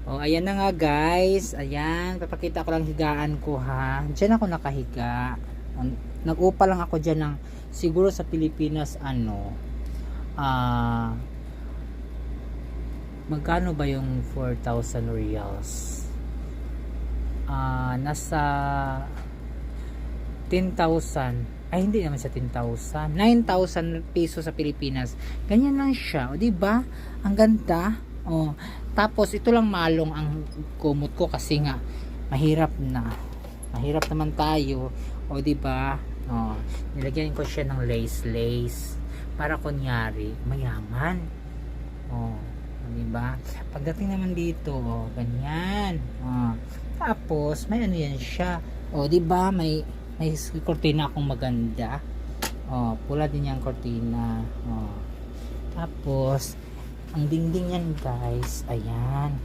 Oh, ayan na nga guys. Ayan, papakita ko lang higaan ko ha. Diyan ako nakahiga. Nag-upa lang ako diyan ng siguro sa Pilipinas magkano ba yung 4,000 reals? Nasa 10,000. Ay, hindi naman sa 10,000. 9,000 pesos sa Pilipinas. Ganyan lang siya. O, diba? Ang ganda. O, tapos, ito lang malong ang kumot ko kasi nga, mahirap na. Mahirap naman tayo. O, diba? O, nilagyan ko siya ng lace. Para kunyari, mayaman. O, diba? Pagdating naman dito, o, ganyan. O, tapos, may ano yan siya. O, diba? May kortina akong maganda. Oh, pula din yung kortina. Oh. Tapos, ang dingding yan guys. Ayan.